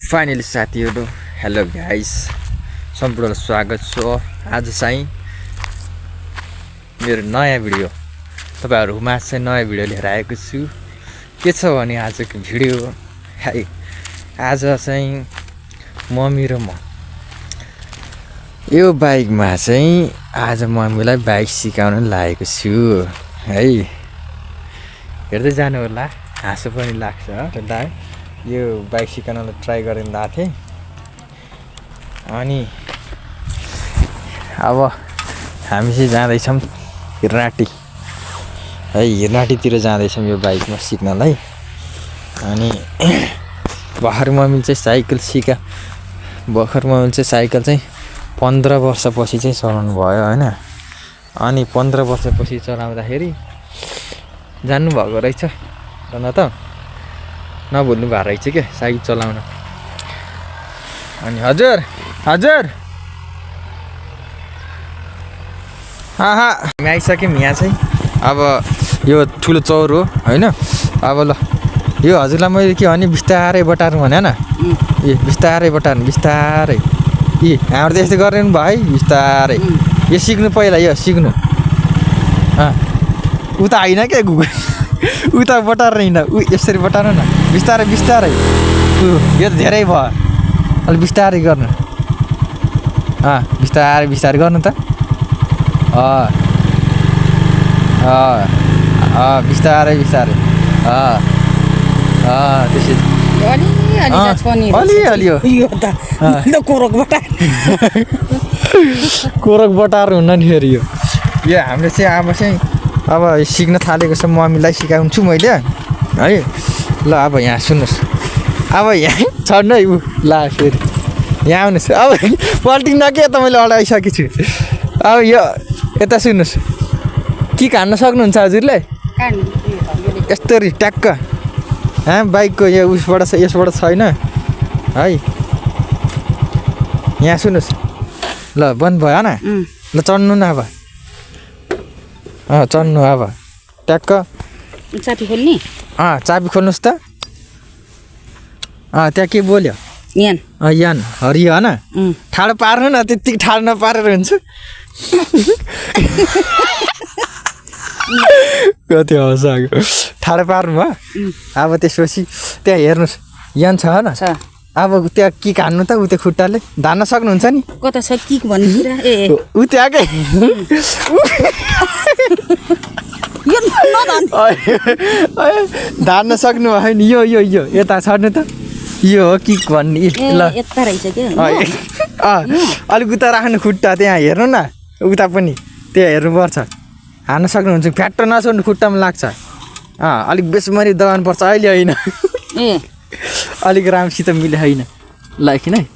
Finally साथीहरू hello guys सम्पूर्णलाई स्वागत छ। आज चाहिँ मेरो नयाँ भिडियो तपाईहरुमा चाहिँ नयाँ भिडियो लिएर आएको छु। के छ भने आजको भिडियो आज चाहिँ मम्मी र म यो बाइकमा चाहिँ आज मम्मीलाई बाइक सिकाउन लागेको छु है। हेर्दै जानु होला, हाँसो पनि लाग्छ त्यसलाई। यो बाइक सिकाउनलाई ट्राई गरेर गएको थिएँ अनि अब हामी चाहिँ जाँदैछौँ हिरनाटी है। हिरनाटीतिर जाँदैछौँ यो बाइकमा सिक्नलाई। अनि भर्खर मम्मीले चाहिँ साइकल चाहिँ 15 वर्षपछि चाहिँ चलाउनु भयो हैन। अनि 15 वर्षपछि चलाउँदाखेरि जान्नुभएको रहेछ न त, नभुल्नु भएको रहेछ के साइकल चलाउन। अनि हजुर हामी आइसक्यौँ यहाँ चाहिँ। अब यो ठुलो चौर हो हैन। अब ल यो हजुरलाई मैले के भने बिस्तारै बटार्नु भने न, बिस्तारै बटार्नु बिस्तारै। हाम्रो त यस्तो गर्नु भयो है, बिस्तारै। यो सिक्नु पहिला, यो सिक्नु उता होइन क्या गुगल, उता बटार्नु होइन, यसरी बटार्नु न बिस्तारै बिस्तारै। यो त धेरै भयो, अलि बिस्तारै गर्नु। बिस्तारै बिस्तारै गर्नु त। बिस्तारै बिस्तारै त्यसरी अलि हो। कोरक बटार हुन्न नि फेरि यो हामीले चाहिँ अब सिक्न थालेको छ। मम्मीलाई सिकाउँछु मैले है। ल अब यहाँ सुन्नुहोस्, अब यहाँ छड्नु है ऊ। ल फेरि यहाँ आउनुहोस्। अब पल्टिङ नके त मैले अडाइसकेको छु। अब यो यता सुन्नुहोस्, किक हान्न सक्नुहुन्छ हजुरले यस्तरी ट्याक्क। बाइकको यो उसबाट यसबाट छैन है। यहाँ सुन्नुहोस्, ल बन्द भयो न। ल चढ्नु न अब, चढ्नु अब ट्याक्क। चाबी खोल्ने? चाबी खोल्नुहोस् त। त्यहाँ के बोल्यो? यान हरियो होइन। ठाडो पार्नु न, त्यतिकै ठाडो नपारेर हुन्छ। कति हँस आएको। ठाडो पार्नु भयो। अब त्यसपछि त्यहाँ हेर्नुहोस् यान छ होइन। अब त्यहाँ किक हान्नु त, उ त्यो खुट्टाले धान्न सक्नुहुन्छ नि। कता छ किक भन्नु? उ त्यहाँकै धान्न सक्नु भयो नि। यो यो यो यता छड्नु त, यो हो किक भन्ने। ल यता रहेछ के? अलिक उता राख्नु खुट्टा, त्यहाँ हेर्नु न, उता पनि त्यहाँ हेर्नुपर्छ। हान्न सक्नुहुन्छ, फ्याट्ट नछोड्नु, खुट्टामा लाग्छ। अलिक बेसमरी दबाउनु पर्छ अहिले होइन। अलिक राम्रोसित मिले होइन ल किन है।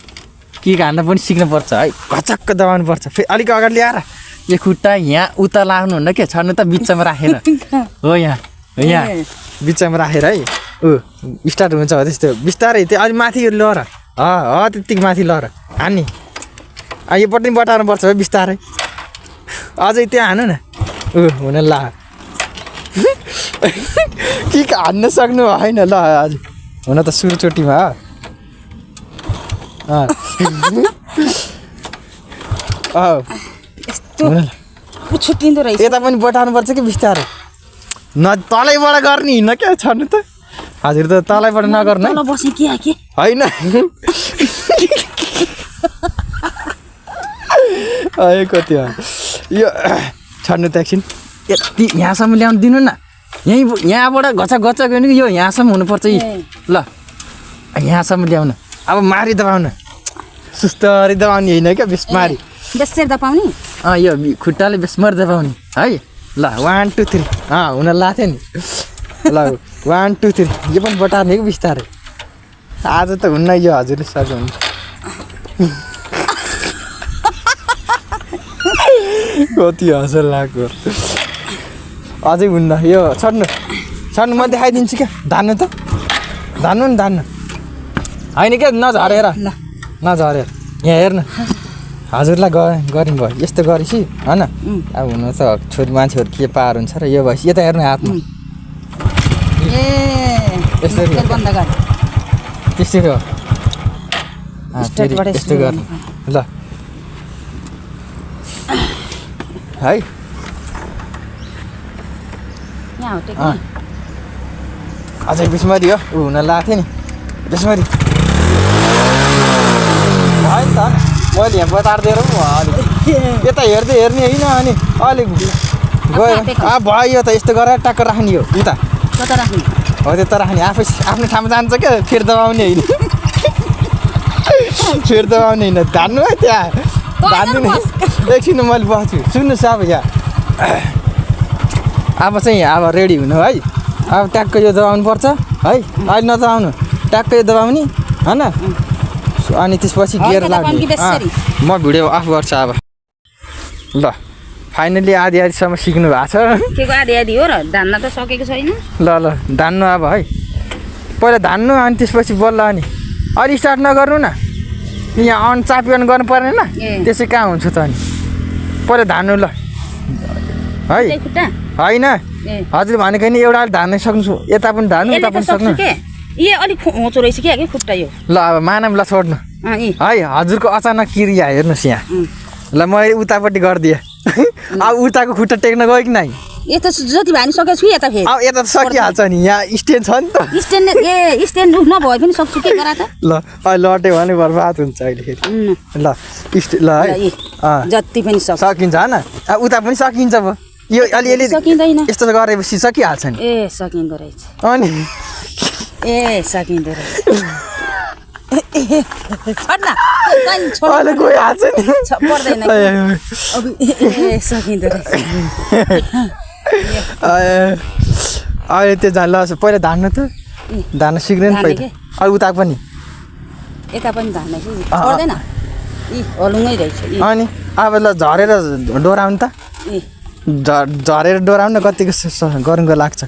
किक हान्न पनि सिक्नुपर्छ है, घचक्क दबाउनु पर्छ। फेरि अलिक अगाडि ल्याएर यो खुट्टा यहाँ उता लाग्नुहुन्न के, छड्नु त बिचमा राखेर हो। यहाँ बिचमा राखेर है। स्टार्ट हुन्छ हो त्यस्तो बिस्तारै। त्यो अलिक माथि लहर त्यतिकै माथि लहर हान्ने। योपट्टि बटार्नुपर्छ है बिस्तारै। अझै त्यहाँ हान्नु न। हुन ला किक हान्न सक्नु होइन ल हजुर। हुन त सुरुचोटिमा छुट्टिँदो रहेछ। यता पनि बटार्नुपर्छ कि बिस्तारै, न तलैबाट गर्ने हिँड्न क्या छड्नु त। हजुर त तलैबाट नगर्नु होइन। कति हो यो छड्नु त एकछिन। यति यहाँसम्म ल्याउनु दिनु न। यहाँबाट घचक घचक भने यो यहाँसम्म हुनुपर्छ। ल यहाँसम्म ल्याउनु। अब मारी दबाउनु, सुस्तरी दबाउने होइन क्या, बेसमारी बेसरी दबाउने। यो खुट्टाले बेसमरी दबाउने है। ल 1 2 3 हुन लाग्थ्यो नि। ल 1 2 3 यो पनि बटार्ने कि बिस्तारै। आज त हुन्न यो, हजुरले सक्नुहुन्छ। कति हँस लाग्यो। अझै हुन्न यो, छड्नु म देखाइदिन्छु क्या। धान्नु त, धान्नु नि, धान्नु होइन क्या, नझरेर नझरेर। यहाँ हेर्नु हजुरलाई गरिनु भयो यस्तो गरेपछि होइन। अब हुन त छोरी मान्छेहरू के पार हुन्छ र यो भएपछि यता हेर्नु हातमा। त्यसरी हो। स्टार्टबाट यस्तो गर्नु ल है यहाँ हो टेक अझै बिस्मरी हो ऊ हुन लाग्थ्यो नि बिस्मरी भयो नि त मैले यहाँ बतारिदिएर पो अलिक यता हेर्दै हेर्ने होइन अनि अलिक गयो भयो त यस्तो गरेर टक्क राख्ने हो उता कता राख्ने हो त्यता राख्ने आफै आफ्नो ठाउँमा जान्छ क्या फेरि दबाउने होइन फेरि दबाउने होइन धान्नु है त्यहाँ धान्नु नि एकछिन मैले बस्छु सुन्नुहोस् अब यहाँ अब चाहिँ अब रेडी हुनु है अब ट्याक्क यो दबाउनु पर्छ है अहिले नदबाउनु ट्याक्क यो दबाउने होइन अनि त्यसपछि गियर लाग्ने म भिडियो अफ गर्छु अब ल फाइनली आधी आधीसम्म सिक्नु भएको छ के को आधी आधी हो र धान्न त सकेको छैन ल धान्नु अब है पहिला धान्नु अनि त्यसपछि बल्ल अनि अहिले स्टार्ट नगर्नु न यहाँ अन चापी अन गर्नु पर्ने त्यसै कहाँ हुन्छ त अनि पहिला धान्नु ल है होइन हजुर भनेको नि एउटा धान्न सक्नु यता पनि धान्नु यता पनि सक्नु ए अलिक होचो रहेछ क्या खुट्टा यो ल अब मानम ल छोड्नु है हजुरको अचानक क्रिया हेर्नुहोस् यहाँ ल मैले उतापट्टि गरिदिएँ अब उताको खुट्टा टेक्न गयो कि नै यता जति भाइ सकेको छु यता फेरि अब यता त सकिहाल्छ नि यहाँ स्ट्यान्ड छ नि त स्ट्यान्ड नभए पनि सक्छु के गरा त ल अहिले लट्यो भने बर्बाद हुन्छ अहिले फेरि ल ल है जति पनि सकिन्छ होइन उता पनि सकिन्छ अब यो अलिअलि सकिँदैन यस्तो गरेपछि सकिहाल्छ नि ए सकिँदो रहेछ अनि ए सकिँदो रहेछ अहिले गइहाल्छ नि पर्दैन सकिँदो रहेछ अहिले त्यो ल पहिला धान्नु त धान्न सिक्दैन पहिला अहिले उता पनि यता पनि धान्न कि पर्दैन हलुङै रहेछ अनि अब ल झरेर डोराउनु त झरेर डोराउनु कतिको गरुङको लाग्छ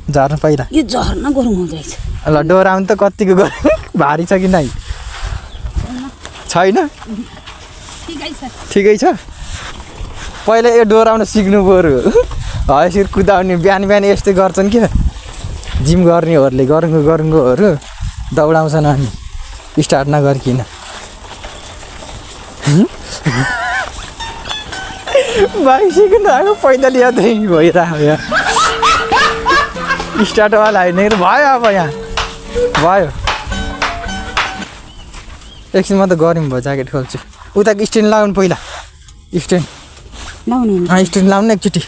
झर्नु पहिला यो झर्न गरुङ हुँदैछ ल डोराउनु त कतिको गरुङ भारी छ कि नै छैन ठिकै छ पहिला यो डोराउन सिक्नु पऱ्यो यसरी कुदाउने बिहान बिहान यस्तै गर्छन् क्या जिम गर्नेहरूले गरुङकोहरू दौडाउँछन् अनि स्टार्ट नगरिकन बाइक सिक्नु आएको पैदल यादै भइरहेको यहाँ स्टार्टवाला होइन भयो अब यहाँ भयो एकछिन म त गरौँ भयो ज्याकेट खोल्छु उताको स्ट्यान्ड लगाउनु पहिला स्ट्यान्ड लाउनु स्ट्यान्ड लाउनु एकचोटि